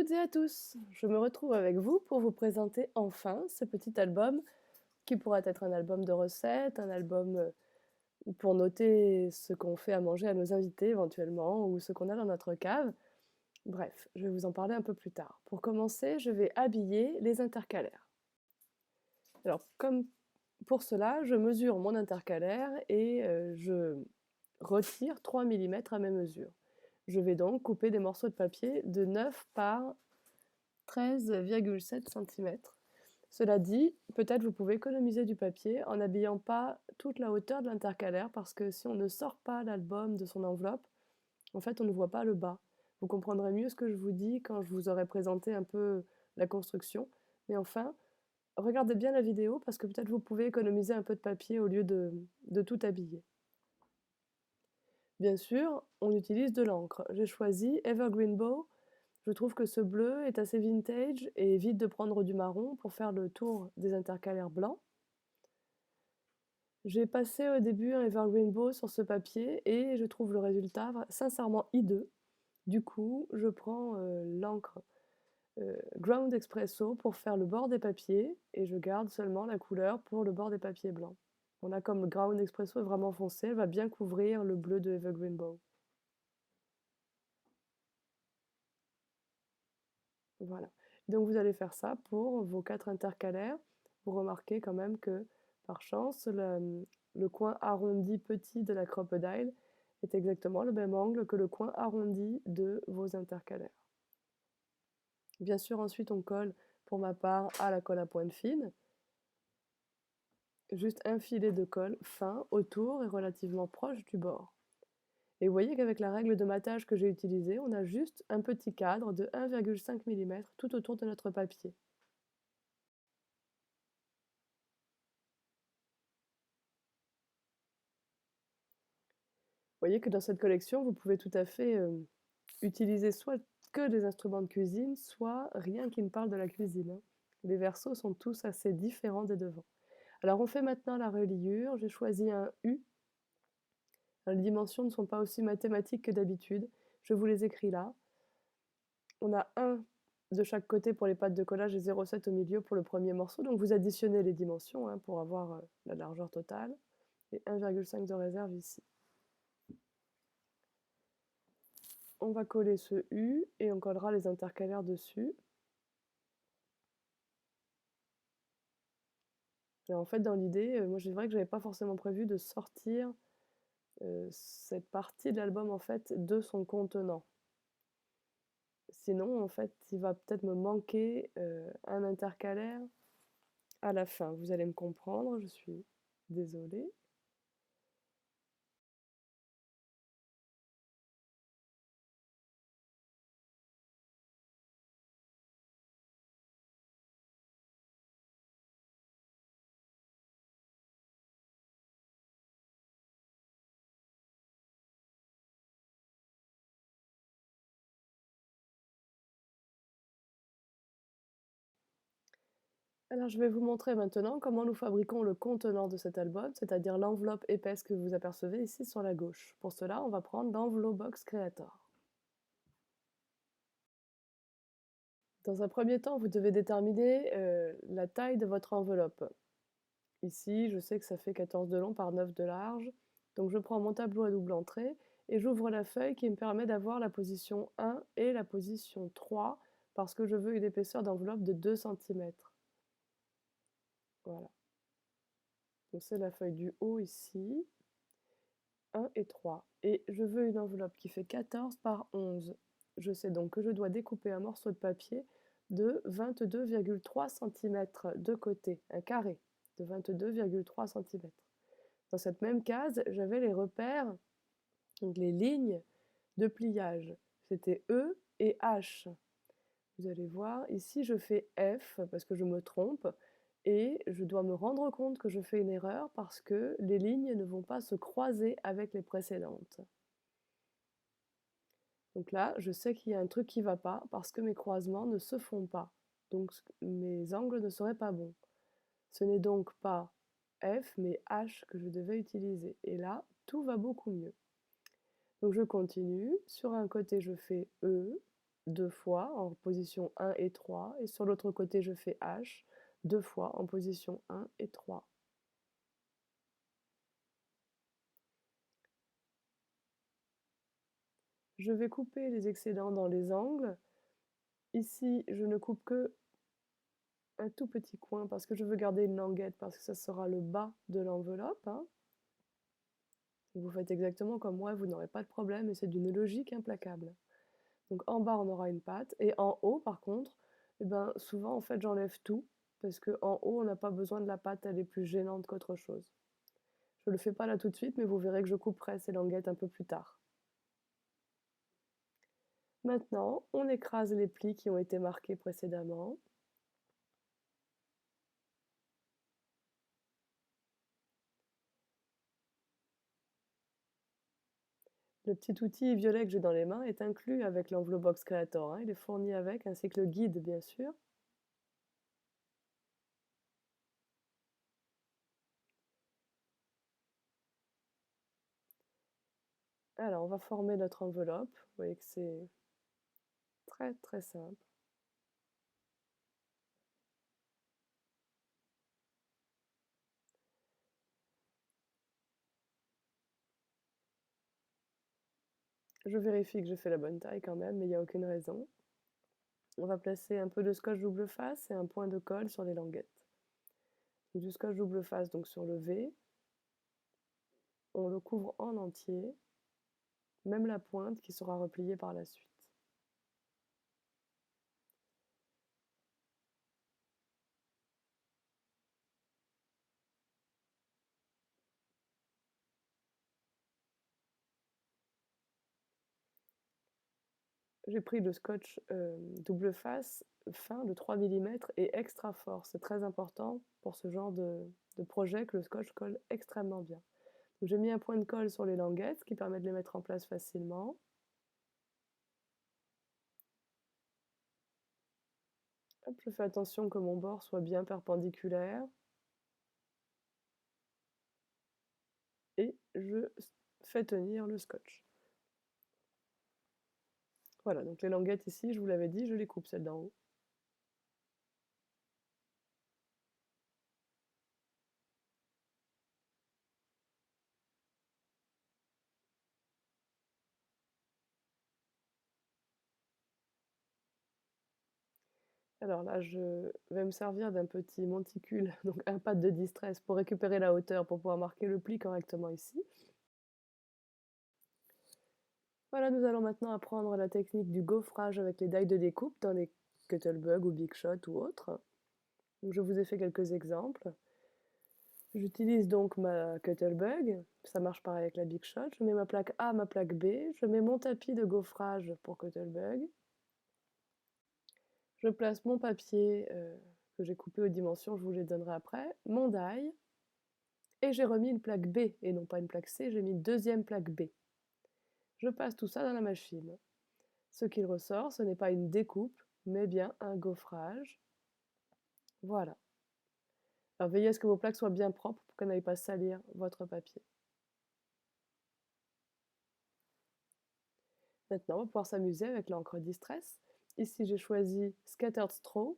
toutes et à tous, je me retrouve avec vous pour vous présenter enfin ce petit album qui pourrait être un album de recettes, un album pour noter ce qu'on fait à manger à nos invités éventuellement ou ce qu'on a dans notre cave. Bref, je vais vous en parler un peu plus tard. Pour commencer, je vais habiller les intercalaires. Alors, comme pour cela, je mesure mon intercalaire et je retire 3 mm à mes mesures. Je vais donc couper des morceaux de papier de 9 par 13,7 cm. Cela dit, peut-être vous pouvez économiser du papier en n'habillant pas toute la hauteur de l'intercalaire parce que si on ne sort pas l'album de son enveloppe, en fait on ne voit pas le bas. Vous comprendrez mieux ce que je vous dis quand je vous aurai présenté un peu la construction. Mais enfin, regardez bien la vidéo parce que peut-être vous pouvez économiser un peu de papier au lieu de tout habiller. Bien sûr, on utilise de l'encre. J'ai choisi Evergreen Bow. Je trouve que ce bleu est assez vintage et évite de prendre du marron pour faire le tour des intercalaires blancs. J'ai passé au début un Evergreen Bow sur ce papier et je trouve le résultat sincèrement hideux. Du coup, je prends l'encre Ground Espresso pour faire le bord des papiers et je garde seulement la couleur pour le bord des papiers blancs. On a comme le Ground Espresso est vraiment foncé, elle va bien couvrir le bleu de Evergreen Bow. Voilà. Donc vous allez faire ça pour vos 4 intercalaires. Vous remarquez quand même que, par chance, le coin arrondi petit de la crocodile est exactement le même angle que le coin arrondi de vos intercalaires. Bien sûr, ensuite on colle, pour ma part, à la colle à pointe fine. Juste un filet de colle fin autour et relativement proche du bord. Et vous voyez qu'avec la règle de matage que j'ai utilisée, on a juste un petit cadre de 1,5 mm tout autour de notre papier. Vous voyez que dans cette collection, vous pouvez tout à fait utiliser soit que des instruments de cuisine, soit rien qui ne parle de la cuisine, hein. Les versos sont tous assez différents des devants. Alors on fait maintenant la reliure. J'ai choisi un U. Les dimensions ne sont pas aussi mathématiques que d'habitude. Je vous les écris là. On a 1 de chaque côté pour les pattes de collage et 0,7 au milieu pour le premier morceau. Donc vous additionnez les dimensions hein, pour avoir la largeur totale. Et 1,5 de réserve ici. On va coller ce U et on collera les intercalaires dessus. Et en fait, dans l'idée, moi c'est vrai que j'avais pas forcément prévu de sortir cette partie de l'album en fait de son contenant. Sinon, en fait, il va peut-être me manquer un intercalaire à la fin. Vous allez me comprendre, je suis désolée. Alors, je vais vous montrer maintenant comment nous fabriquons le contenant de cet album, c'est-à-dire l'enveloppe épaisse que vous apercevez ici sur la gauche. Pour cela, on va prendre l'Envelobox Creator. Dans un premier temps, vous devez déterminer la taille de votre enveloppe. Ici, je sais que ça fait 14 de long par 9 de large. Donc je prends mon tableau à double entrée et j'ouvre la feuille qui me permet d'avoir la position 1 et la position 3 parce que je veux une épaisseur d'enveloppe de 2 cm. Voilà. Donc c'est la feuille du haut ici, 1 et 3. Et je veux une enveloppe qui fait 14 par 11. Je sais donc que je dois découper un morceau de papier de 22,3 cm de côté, un carré de 22,3 cm. Dans cette même case, j'avais les repères, donc les lignes de pliage. C'était E et H. Vous allez voir, ici je fais F parce que je me trompe et je dois me rendre compte que je fais une erreur parce que les lignes ne vont pas se croiser avec les précédentes. Donc là, je sais qu'il y a un truc qui ne va pas parce que mes croisements ne se font pas. Donc mes angles ne seraient pas bons. Ce n'est donc pas F mais H que je devais utiliser. Et là, tout va beaucoup mieux. Donc je continue. Sur un côté, je fais E. 2 fois en position 1 et 3, et sur l'autre côté je fais H 2 fois en position 1 et 3. Je vais couper les excédents dans les angles. Ici, je ne coupe que un tout petit coin parce que je veux garder une languette, parce que ça sera le bas de l'enveloppe, hein. Vous faites exactement comme moi, vous n'aurez pas de problème, et c'est d'une logique implacable. Donc en bas, on aura une patte, et en haut, par contre, eh ben, souvent, en fait, j'enlève tout, parce qu'en haut, on n'a pas besoin de la patte, elle est plus gênante qu'autre chose. Je ne le fais pas là tout de suite, mais vous verrez que je couperai ces languettes un peu plus tard. Maintenant, on écrase les plis qui ont été marqués précédemment. Le petit outil violet que j'ai dans les mains est inclus avec l'enveloppe Box Creator, hein. Il est fourni avec, ainsi que le guide, bien sûr. Alors, on va former notre enveloppe. Vous voyez que c'est très très simple. Je vérifie que je fais la bonne taille quand même, mais il n'y a aucune raison. On va placer un peu de scotch double face et un point de colle sur les languettes. Du scotch double face donc sur le V. On le couvre en entier, même la pointe qui sera repliée par la suite. J'ai pris le scotch double face fin de 3 mm et extra fort. C'est très important pour ce genre de projet que le scotch colle extrêmement bien. J'ai mis un point de colle sur les languettes, ce qui permet de les mettre en place facilement. Hop, je fais attention que mon bord soit bien perpendiculaire. Et je fais tenir le scotch. Voilà, donc les languettes ici, je vous l'avais dit, je les coupe celles d'en haut. Alors là, je vais me servir d'un petit monticule, donc un pad de distress pour récupérer la hauteur, pour pouvoir marquer le pli correctement ici. Voilà, nous allons maintenant apprendre la technique du gaufrage avec les dailles de découpe dans les Cuttlebug ou Big Shot ou autres. Donc je vous ai fait quelques exemples. J'utilise donc ma Cuttlebug, ça marche pareil avec la Big Shot. Je mets ma plaque A, ma plaque B, je mets mon tapis de gaufrage pour Cuttlebug. Je place mon papier que j'ai coupé aux dimensions, je vous les donnerai après, mon die, et j'ai remis une plaque B et non pas une plaque C, j'ai mis une deuxième plaque B. Je passe tout ça dans la machine. Ce qu'il ressort, ce n'est pas une découpe, mais bien un gaufrage. Voilà. Alors veillez à ce que vos plaques soient bien propres pour qu'elles n'aillent pas salir votre papier. Maintenant, on va pouvoir s'amuser avec l'encre Distress. Ici, j'ai choisi Scattered Straw.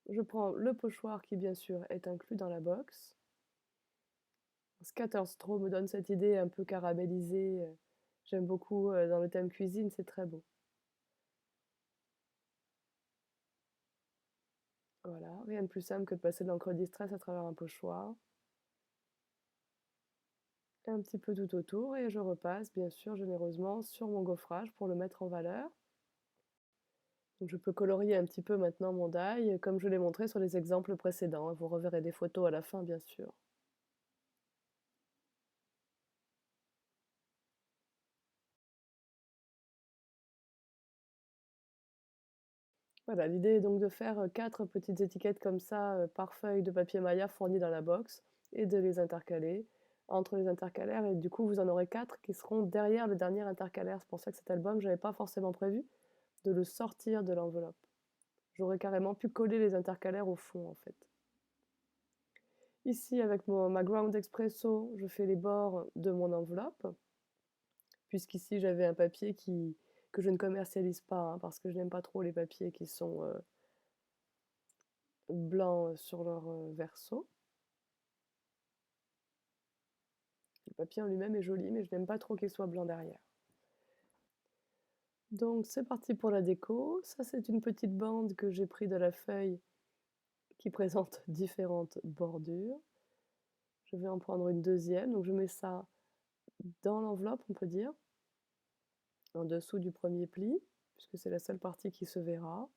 Je prends le pochoir qui, bien sûr, est inclus dans la box. Scattered Straw me donne cette idée un peu caramélisée. J'aime beaucoup dans le thème cuisine, c'est très beau. Voilà, rien de plus simple que de passer de l'encre Distress à travers un pochoir. Un petit peu tout autour et je repasse bien sûr généreusement sur mon gaufrage pour le mettre en valeur. Donc je peux colorier un petit peu maintenant mon die comme je l'ai montré sur les exemples précédents. Vous reverrez des photos à la fin bien sûr. Voilà, l'idée est donc de faire 4 petites étiquettes comme ça par feuille de papier Maya fournie dans la box et de les intercaler entre les intercalaires, et du coup vous en aurez 4 qui seront derrière le dernier intercalaire. C'est pour ça que cet album, j'avais pas forcément prévu de le sortir de l'enveloppe. J'aurais carrément pu coller les intercalaires au fond en fait. Ici, avec ma Ground Espresso, je fais les bords de mon enveloppe, puisqu'ici j'avais un papier qui que je ne commercialise pas, hein, parce que je n'aime pas trop les papiers qui sont blancs sur leur verso. Le papier en lui-même est joli, mais je n'aime pas trop qu'il soit blanc derrière. Donc c'est parti pour la déco. Ça, c'est une petite bande que j'ai pris de la feuille qui présente différentes bordures. Je vais en prendre une deuxième, donc je mets ça dans l'enveloppe, on peut dire, en dessous du premier pli, puisque c'est la seule partie qui se verra.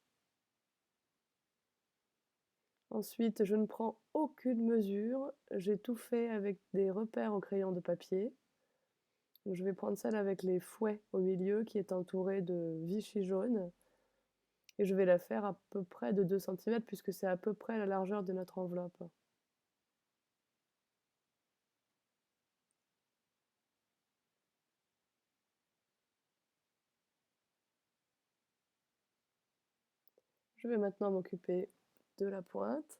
Ensuite, je ne prends aucune mesure, j'ai tout fait avec des repères au crayon de papier. Donc, je vais prendre celle avec les fouets au milieu qui est entourée de Vichy jaune. Et je vais la faire à peu près de 2 cm puisque c'est à peu près la largeur de notre enveloppe. Je vais maintenant m'occuper de la pointe.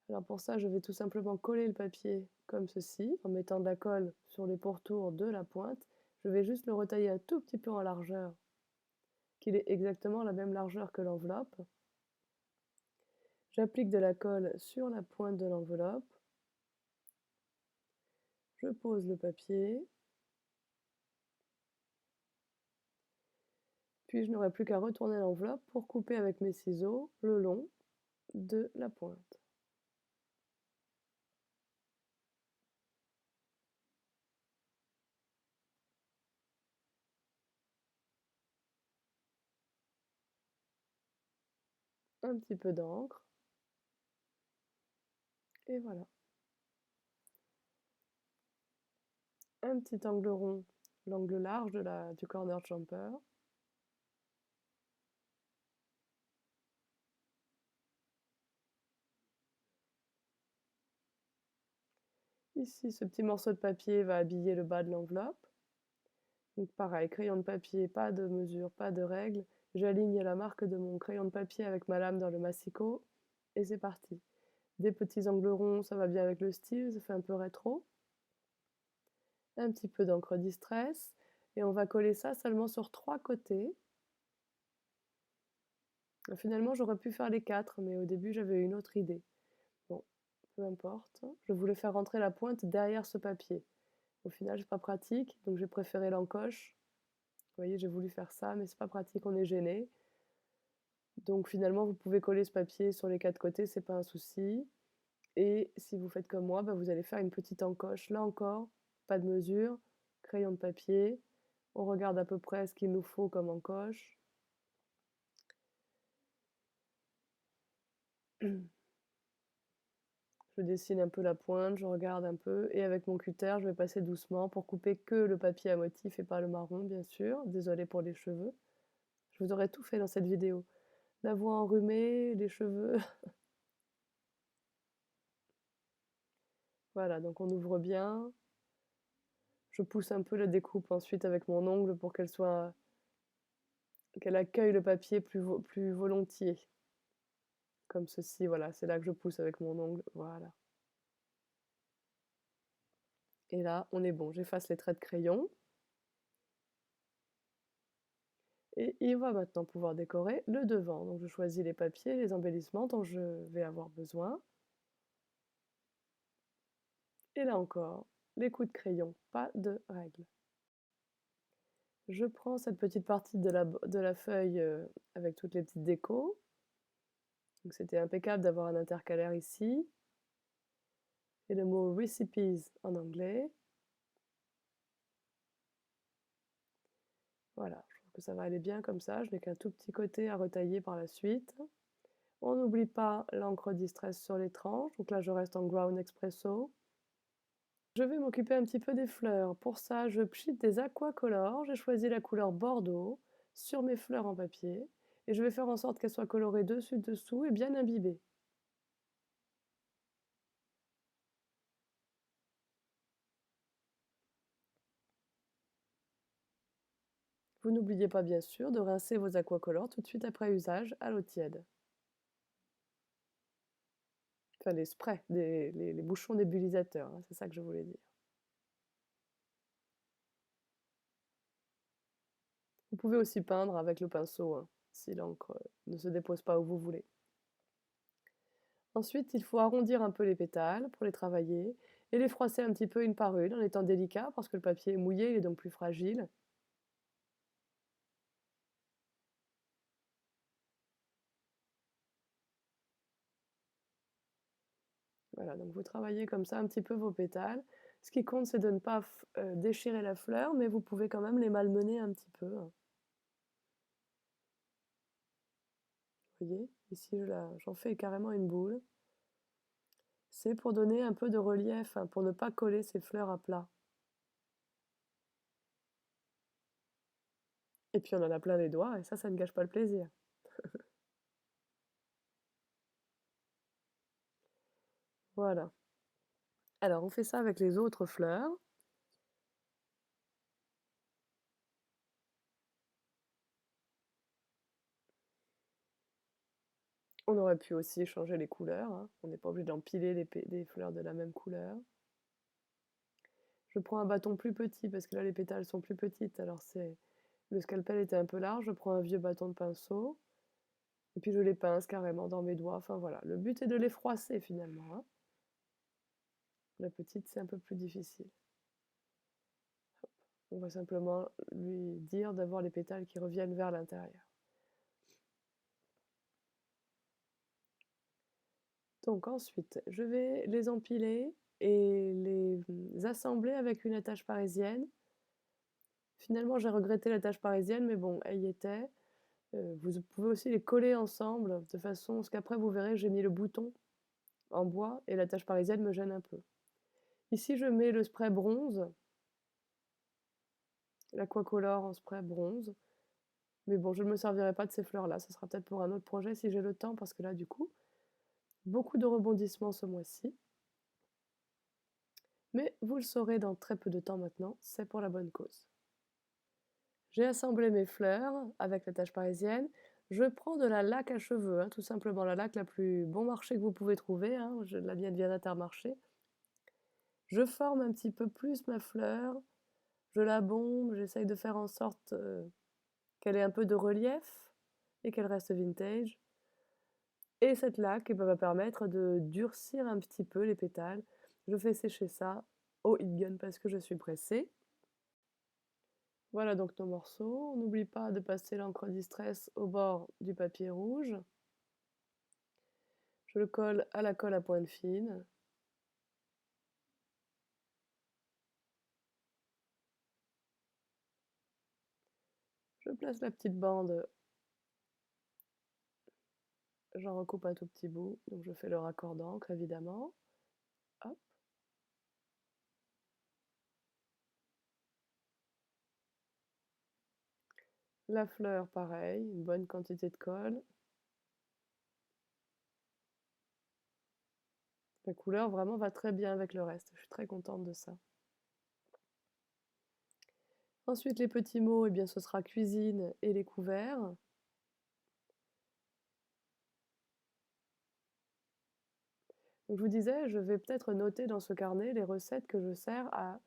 Alors pour ça, je vais tout simplement coller le papier comme ceci, en mettant de la colle sur les pourtours de la pointe. Je vais juste le retailler un tout petit peu en largeur, qu'il ait exactement la même largeur que l'enveloppe. J'applique de la colle sur la pointe de l'enveloppe. Je pose le papier. Puis je n'aurai plus qu'à retourner l'enveloppe pour couper avec mes ciseaux le long de la pointe. Un petit peu d'encre. Et voilà. Un petit angle rond, l'angle large du corner jumper. Ici, ce petit morceau de papier va habiller le bas de l'enveloppe. Donc pareil, crayon de papier, pas de mesure, pas de règle. J'aligne la marque de mon crayon de papier avec ma lame dans le massicot. Et c'est parti. Des petits angles ronds, ça va bien avec le style, ça fait un peu rétro. Un petit peu d'encre distress. Et on va coller ça seulement sur 3 côtés. Finalement, j'aurais pu faire les 4, mais au début, j'avais une autre idée. Bon, peu importe. Je voulais faire rentrer la pointe derrière ce papier. Au final, c'est pas pratique, donc j'ai préféré l'encoche. Vous voyez, j'ai voulu faire ça, mais c'est pas pratique, on est gêné. Donc finalement, vous pouvez coller ce papier sur les 4 côtés, c'est pas un souci. Et si vous faites comme moi, bah, vous allez faire une petite encoche. Là encore, pas de mesure, crayon de papier. On regarde à peu près ce qu'il nous faut comme encoche. Je dessine un peu la pointe, je regarde un peu, et avec mon cutter, je vais passer doucement pour couper que le papier à motif et pas le marron, bien sûr. Désolée pour les cheveux. Je vous aurais tout fait dans cette vidéo. La voix enrhumée, les cheveux. Voilà, donc on ouvre bien. Je pousse un peu la découpe ensuite avec mon ongle pour qu'elle accueille le papier plus volontiers. Comme ceci, voilà, c'est là que je pousse avec mon ongle, voilà. Et là, on est bon, j'efface les traits de crayon. Et il va maintenant pouvoir décorer le devant. Donc je choisis les papiers, les embellissements dont je vais avoir besoin. Et là encore, les coups de crayon, pas de règle. Je prends cette petite partie de la feuille avec toutes les petites décos. Donc c'était impeccable d'avoir un intercalaire ici. Et le mot recipes en anglais. Voilà, je trouve que ça va aller bien comme ça. Je n'ai qu'un tout petit côté à retailler par la suite. On n'oublie pas l'encre distress sur les tranches. Donc là, je reste en Ground Espresso. Je vais m'occuper un petit peu des fleurs. Pour ça, je pchite des aquacolors. J'ai choisi la couleur bordeaux sur mes fleurs en papier. Et je vais faire en sorte qu'elles soient colorées dessus-dessous et bien imbibées. Vous n'oubliez pas bien sûr de rincer vos aquacolors tout de suite après usage à l'eau tiède. Enfin, les sprays, les bouchons nébulisateurs, hein, c'est ça que je voulais dire. pouvez aussi peindre avec le pinceau, hein, si l'encre ne se dépose pas où vous voulez. Ensuite, il faut arrondir un peu les pétales pour les travailler et les froisser un petit peu une par une en étant délicat parce que le papier est mouillé, il est donc plus fragile. Voilà, donc vous travaillez comme ça un petit peu vos pétales. Ce qui compte, c'est de ne pas déchirer la fleur, mais vous pouvez quand même les malmener un petit peu, hein. Vous voyez, ici j'en fais carrément une boule. C'est pour donner un peu de relief, hein, pour ne pas coller ces fleurs à plat. Et puis on en a plein les doigts, et ça ne gâche pas le plaisir. Voilà. Alors on fait ça avec les autres fleurs. On aurait pu aussi changer les couleurs, hein. On n'est pas obligé d'empiler des fleurs de la même couleur. Je prends un bâton plus petit parce que là les pétales sont plus petites, alors le scalpel était un peu large, je prends un vieux bâton de pinceau, et puis je les pince carrément dans mes doigts, enfin voilà. Le but est de les froisser finalement, hein. La petite c'est un peu plus difficile. On va simplement lui dire d'avoir les pétales qui reviennent vers l'intérieur. Donc ensuite, je vais les empiler et les assembler avec une attache parisienne. Finalement, j'ai regretté l'attache parisienne, mais bon, elle y était. Vous pouvez aussi les coller ensemble de façon à ce qu'après vous verrez, j'ai mis le bouton en bois et l'attache parisienne me gêne un peu. Ici, je mets le spray bronze, l'Aquacolor en spray bronze. Mais bon, je ne me servirai pas de ces fleurs-là. Ce sera peut-être pour un autre projet si j'ai le temps, parce que là, du coup, beaucoup de rebondissements ce mois-ci. Mais vous le saurez dans très peu de temps maintenant, c'est pour la bonne cause. J'ai assemblé mes fleurs avec la tache parisienne. Je prends de la laque à cheveux, hein, tout simplement la laque la plus bon marché que vous pouvez trouver, hein, la mienne vient d'Intermarché. Je forme un petit peu plus ma fleur, je la bombe, j'essaye de faire en sorte qu'elle ait un peu de relief et qu'elle reste vintage. Et cette laque va permettre de durcir un petit peu les pétales. Je fais sécher ça au heat gun parce que je suis pressée. Voilà donc nos morceaux. On n'oublie pas de passer l'encre Distress au bord du papier rouge. Je le colle à la colle à pointe fine. Je place la petite bande. J'en recoupe un tout petit bout. Donc je fais le raccord d'encre évidemment. Hop. La fleur, pareil, une bonne quantité de colle. La couleur vraiment va très bien avec le reste. Je suis très contente de ça. Ensuite, les petits mots, eh bien, ce sera cuisine et les couverts. Donc, je vous disais, je vais peut-être noter dans ce carnet les recettes que je sers à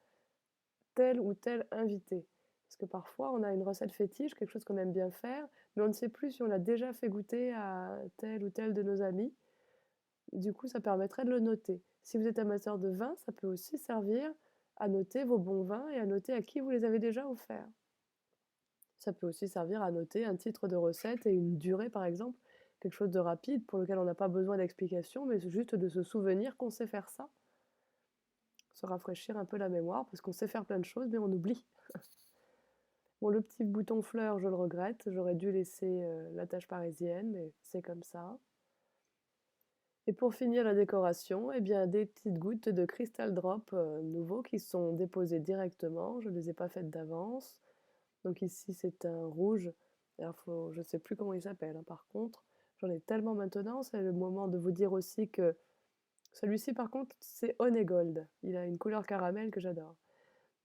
tel ou tel invité. Parce que parfois, on a une recette fétiche, quelque chose qu'on aime bien faire, mais on ne sait plus si on l'a déjà fait goûter à tel ou tel de nos amis. Du coup, ça permettrait de le noter. Si vous êtes amateur de vin, ça peut aussi servir à noter vos bons vins et à noter à qui vous les avez déjà offerts. Ça peut aussi servir à noter un titre de recette et une durée, par exemple, quelque chose de rapide pour lequel on n'a pas besoin d'explication, mais juste de se souvenir qu'on sait faire ça. Se rafraîchir un peu la mémoire, parce qu'on sait faire plein de choses, mais on oublie. Bon, le petit bouton fleur, je le regrette, j'aurais dû laisser la tache parisienne, mais c'est comme ça. Et pour finir la décoration, eh bien, des petites gouttes de Crystal Drop nouveaux qui sont déposées directement, je ne les ai pas faites d'avance. Donc ici, c'est un rouge. Alors, je ne sais plus comment il s'appelle, hein, par contre. J'en ai tellement maintenant, c'est le moment de vous dire aussi que celui-ci, par contre, c'est Honey Gold. Il a une couleur caramel que j'adore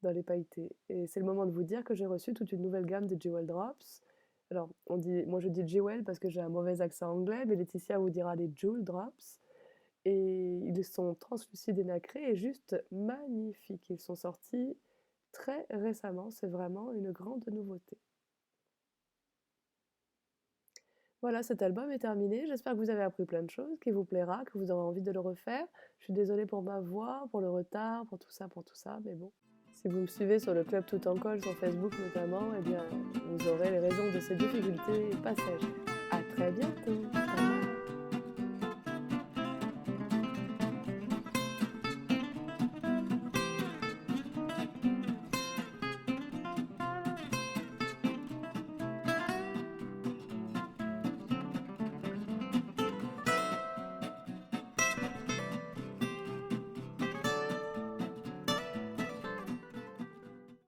dans les pailletés. Et c'est le moment de vous dire que j'ai reçu toute une nouvelle gamme de Jewel Drops. Alors, moi je dis Jewel parce que j'ai un mauvais accent anglais, mais Laetitia vous dira les Jewel Drops. Et ils sont translucides et nacrés et juste magnifiques. Ils sont sortis très récemment, c'est vraiment une grande nouveauté. Voilà, cet album est terminé. J'espère que vous avez appris plein de choses, qu'il vous plaira, que vous aurez envie de le refaire. Je suis désolée pour ma voix, pour le retard, pour tout ça, mais bon. Si vous me suivez sur le Club Tout en Colle, sur Facebook notamment, eh bien, vous aurez les raisons de ces difficultés passagères. À très bientôt. Au revoir.